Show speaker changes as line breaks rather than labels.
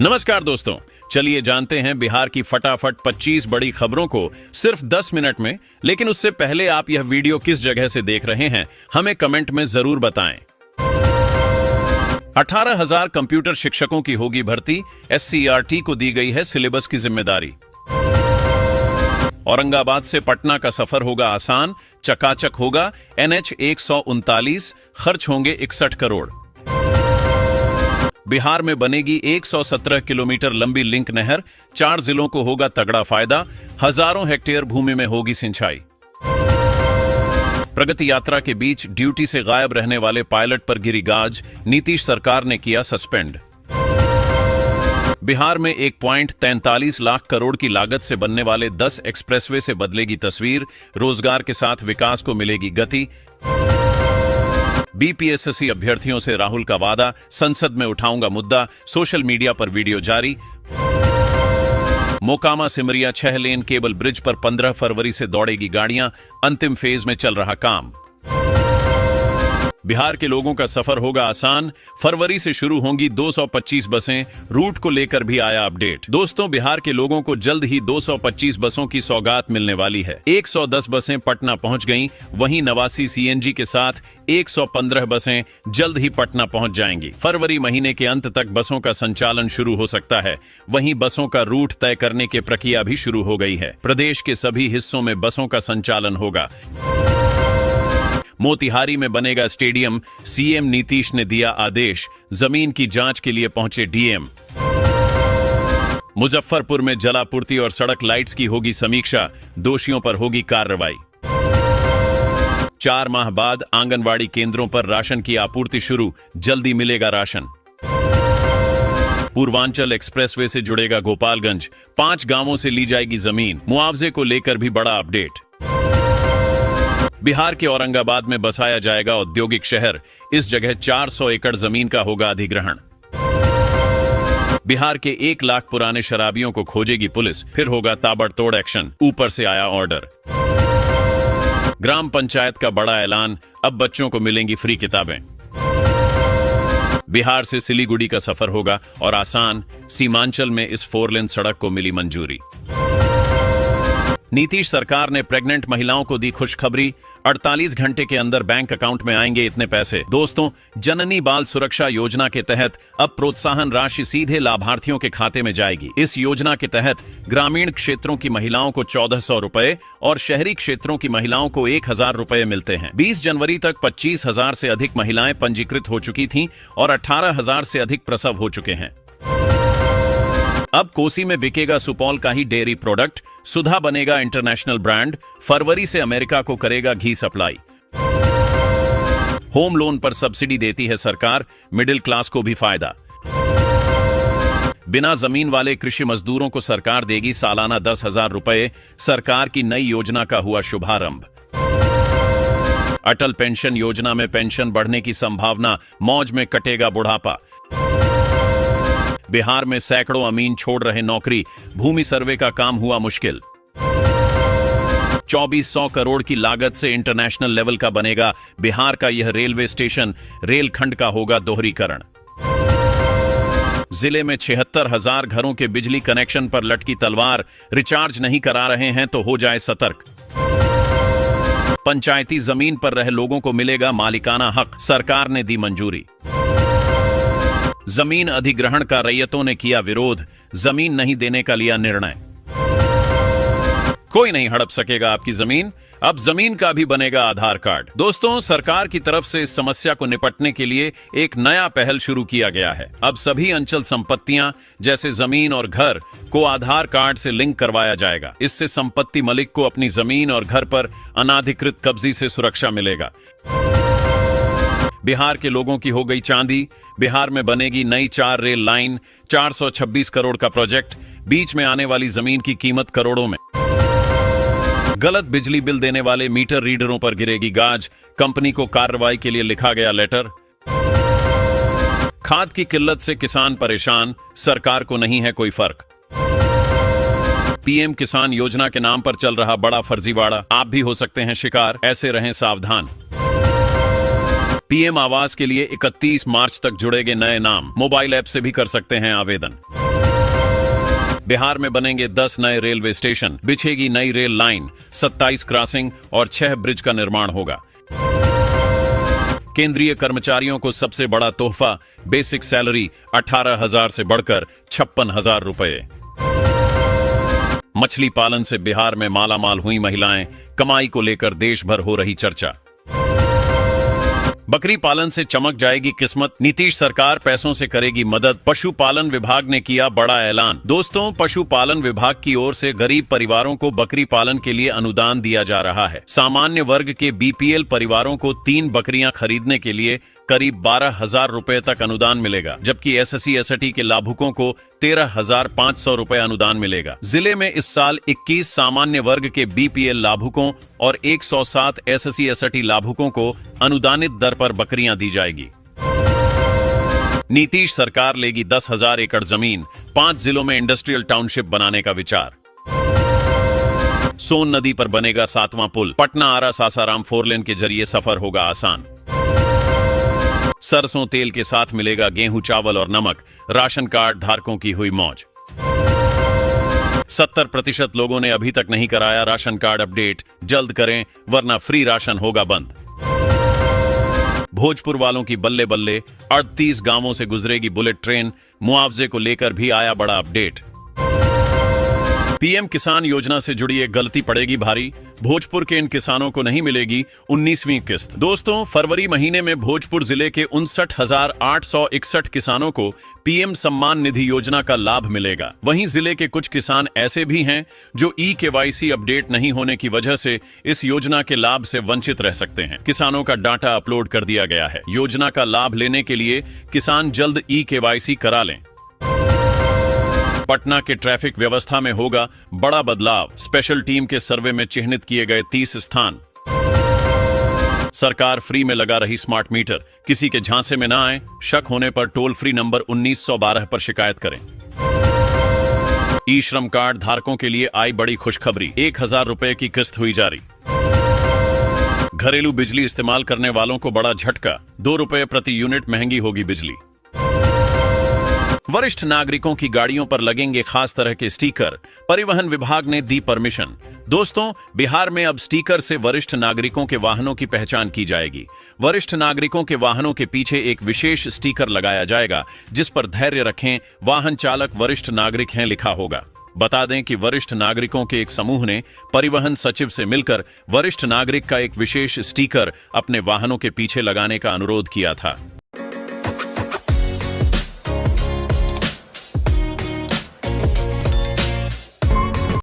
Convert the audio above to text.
नमस्कार दोस्तों, चलिए जानते हैं बिहार की फटाफट 25 बड़ी खबरों को सिर्फ 10 मिनट में। लेकिन उससे पहले आप यह वीडियो किस जगह से देख रहे हैं हमें कमेंट में जरूर बताएं। 18,000 कंप्यूटर शिक्षकों की होगी भर्ती, SCERT को दी गई है सिलेबस की जिम्मेदारी। औरंगाबाद से पटना का सफर होगा आसान, चकाचक होगा। NH 139, खर्च होंगे 61 करोड़। बिहार में बनेगी 117 किलोमीटर लंबी लिंक नहर, 4 जिलों को होगा तगड़ा फायदा, हजारों हेक्टेयर भूमि में होगी सिंचाई। प्रगति यात्रा के बीच ड्यूटी से गायब रहने वाले पायलट पर गिरी गाज, नीतीश सरकार ने किया सस्पेंड। बिहार में 1.43 लाख करोड़ की लागत से बनने वाले 10 एक्सप्रेसवे से बदलेगी तस्वीर, रोजगार के साथ विकास को मिलेगी गति। BPSSC अभ्यर्थियों से राहुल का वादा, संसद में उठाऊंगा मुद्दा, सोशल मीडिया पर वीडियो जारी। मोकामा सिमरिया 6 लेन केबल ब्रिज पर 15 फरवरी से दौड़ेगी गाड़ियां, अंतिम फेज में चल रहा काम। बिहार के लोगों का सफर होगा आसान, फरवरी से शुरू होंगी 225 बसें, रूट को लेकर भी आया अपडेट। दोस्तों, बिहार के लोगों को जल्द ही 225 बसों की सौगात मिलने वाली है। 110 बसें पटना पहुंच गईं, वहीं 89 CNG के साथ 115 बसें जल्द ही पटना पहुंच जाएंगी। फरवरी महीने के अंत तक बसों का संचालन शुरू हो सकता है। वहीं बसों का रूट तय करने की प्रक्रिया भी शुरू हो गई है। प्रदेश के सभी हिस्सों में बसों का संचालन होगा। मोतिहारी में बनेगा स्टेडियम, CM नीतीश ने दिया आदेश, जमीन की जांच के लिए पहुंचे DM। मुजफ्फरपुर में जलापूर्ति और सड़क लाइट्स की होगी समीक्षा, दोषियों पर होगी कार्रवाई। 4 माह बाद आंगनवाड़ी केंद्रों पर राशन की आपूर्ति शुरू, जल्दी मिलेगा राशन। पूर्वांचल एक्सप्रेसवे से जुड़ेगा गोपालगंज, 5 गांवों से ली जाएगी जमीन, मुआवजे को लेकर भी बड़ा अपडेट। बिहार के औरंगाबाद में बसाया जाएगा औद्योगिक शहर, इस जगह 400 एकड़ जमीन का होगा अधिग्रहण। बिहार के 1 लाख पुराने शराबियों को खोजेगी पुलिस, फिर होगा ताबड़तोड़ एक्शन, ऊपर से आया ऑर्डर। ग्राम पंचायत का बड़ा ऐलान, अब बच्चों को मिलेंगी फ्री किताबें। बिहार से सिलीगुड़ी का सफर होगा और आसान, सीमांचल में इस 4 लेन सड़क को मिली मंजूरी। नीतीश सरकार ने प्रेग्नेंट महिलाओं को दी खुशखबरी, 48 घंटे के अंदर बैंक अकाउंट में आएंगे इतने पैसे। दोस्तों, जननी बाल सुरक्षा योजना के तहत अब प्रोत्साहन राशि सीधे लाभार्थियों के खाते में जाएगी। इस योजना के तहत ग्रामीण क्षेत्रों की महिलाओं को 1400 रुपए और शहरी क्षेत्रों की महिलाओं को 1000 रुपए मिलते हैं। 20 जनवरी तक 25,000 से अधिक महिलाएं पंजीकृत हो चुकी थीं और 18,000 से अधिक प्रसव हो चुके हैं। अब कोसी में बिकेगा सुपौल का ही डेयरी प्रोडक्ट, सुधा बनेगा इंटरनेशनल ब्रांड, फरवरी से अमेरिका को करेगा घी सप्लाई। होम लोन पर सब्सिडी देती है सरकार, मिडिल क्लास को भी फायदा। बिना जमीन वाले कृषि मजदूरों को सरकार देगी सालाना 10,000 रुपए, सरकार की नई योजना का हुआ शुभारंभ। अटल पेंशन योजना में पेंशन बढ़ने की संभावना, मौज में कटेगा बुढ़ापा। बिहार में सैकड़ों अमीन छोड़ रहे नौकरी, भूमि सर्वे का काम हुआ मुश्किल। 2400 करोड़ की लागत से इंटरनेशनल लेवल का बनेगा बिहार का यह रेलवे स्टेशन, रेलखंड का होगा दोहरीकरण। जिले में 76,000 घरों के बिजली कनेक्शन पर लटकी तलवार, रिचार्ज नहीं करा रहे हैं तो हो जाए सतर्क। पंचायती जमीन पर रहे लोगों को मिलेगा मालिकाना हक, सरकार ने दी मंजूरी। जमीन अधिग्रहण का रैयतों ने किया विरोध, जमीन नहीं देने का लिया निर्णय। कोई नहीं हड़प सकेगा आपकी जमीन, अब जमीन का भी बनेगा आधार कार्ड। दोस्तों, सरकार की तरफ से इस समस्या को निपटने के लिए एक नया पहल शुरू किया गया है। अब सभी अंचल संपत्तियां जैसे जमीन और घर को आधार कार्ड से लिंक करवाया जाएगा। इससे संपत्ति मालिक को अपनी जमीन और घर पर अनाधिकृत कब्जे से सुरक्षा मिलेगा। बिहार के लोगों की हो गई चांदी, बिहार में बनेगी नई 4 रेल लाइन, 426 करोड़ का प्रोजेक्ट, बीच में आने वाली जमीन की कीमत करोड़ों में। गलत बिजली बिल देने वाले मीटर रीडरों पर गिरेगी गाज, कंपनी को कार्रवाई के लिए लिखा गया लेटर। खाद की किल्लत से किसान परेशान, सरकार को नहीं है कोई फर्क। PM किसान योजना के नाम पर चल रहा बड़ा फर्जीवाड़ा, आप भी हो सकते हैं शिकार, ऐसे रहें सावधान। पीएम आवास के लिए 31 मार्च तक जुड़ेंगे नए नाम, मोबाइल ऐप से भी कर सकते हैं आवेदन। बिहार में बनेंगे 10 नए रेलवे स्टेशन, बिछेगी नई रेल लाइन, 27 क्रॉसिंग और 6 ब्रिज का निर्माण होगा। केंद्रीय कर्मचारियों को सबसे बड़ा तोहफा, बेसिक सैलरी 18,000 से बढ़कर 56,000 रुपए। मछली पालन से बिहार में मालामाल हुई महिलाएं, कमाई को लेकर देश भर हो रही चर्चा। बकरी पालन से चमक जाएगी किस्मत, नीतीश सरकार पैसों से करेगी मदद, पशुपालन विभाग ने किया बड़ा ऐलान। दोस्तों, पशुपालन विभाग की ओर से गरीब परिवारों को बकरी पालन के लिए अनुदान दिया जा रहा है। सामान्य वर्ग के बीपीएल परिवारों को 3 बकरियां खरीदने के लिए करीब 12,000 रुपए तक अनुदान मिलेगा, जबकि एससी एसटी के लाभुकों को 13,500 रुपए अनुदान मिलेगा। जिले में इस साल 21 सामान्य वर्ग के बीपीएल लाभुकों और 107 एससी एसटी लाभुकों को अनुदानित दर पर बकरियां दी जाएगी। नीतीश सरकार लेगी 10,000 एकड़ जमीन, 5 जिलों में इंडस्ट्रियल टाउनशिप बनाने का विचार। सोन नदी पर बनेगा 7वां पुल, पटना आरा सासाराम 4 लेन के जरिए सफर होगा आसान। सरसों तेल के साथ मिलेगा गेहूं, चावल और नमक, राशन कार्ड धारकों की हुई मौज। 70% लोगों ने अभी तक नहीं कराया राशन कार्ड अपडेट, जल्द करें वरना फ्री राशन होगा बंद। भोजपुर वालों की बल्ले बल्ले, 38 गांवों से गुजरेगी बुलेट ट्रेन, मुआवजे को लेकर भी आया बड़ा अपडेट। पीएम किसान योजना से जुड़ी एक गलती पड़ेगी भारी, भोजपुर के इन किसानों को नहीं मिलेगी 19वीं किस्त। दोस्तों, फरवरी महीने में भोजपुर जिले के 59,861 किसानों को पीएम सम्मान निधि योजना का लाभ मिलेगा। वहीं जिले के कुछ किसान ऐसे भी हैं जो ई-केवाईसी अपडेट नहीं होने की वजह से इस योजना के लाभ से वंचित रह सकते हैं। किसानों का डाटा अपलोड कर दिया गया है। योजना का लाभ लेने के लिए किसान जल्द ई-केवाईसी करा लें। पटना के ट्रैफिक व्यवस्था में होगा बड़ा बदलाव, स्पेशल टीम के सर्वे में चिन्हित किए गए 30 स्थान। सरकार फ्री में लगा रही स्मार्ट मीटर, किसी के झांसे में ना आए, शक होने पर टोल फ्री नंबर 1912 पर शिकायत करें। ई श्रम कार्ड धारकों के लिए आई बड़ी खुशखबरी, 1,000 रुपए की किस्त हुई जारी। घरेलू बिजली इस्तेमाल करने वालों को बड़ा झटका, 2 रुपए प्रति यूनिट महंगी होगी बिजली। वरिष्ठ नागरिकों की गाड़ियों पर लगेंगे खास तरह के स्टिकर, परिवहन विभाग ने दी परमिशन। दोस्तों, बिहार में अब स्टिकर से वरिष्ठ नागरिकों के वाहनों की पहचान की जाएगी। वरिष्ठ नागरिकों के वाहनों के पीछे एक विशेष स्टिकर लगाया जाएगा, जिस पर धैर्य रखें, वाहन चालक वरिष्ठ नागरिक हैं लिखा होगा। बता दें कि वरिष्ठ नागरिकों के एक समूह ने परिवहन सचिव से मिलकर वरिष्ठ नागरिक का एक विशेष स्टिकर अपने वाहनों के पीछे लगाने का अनुरोध किया था।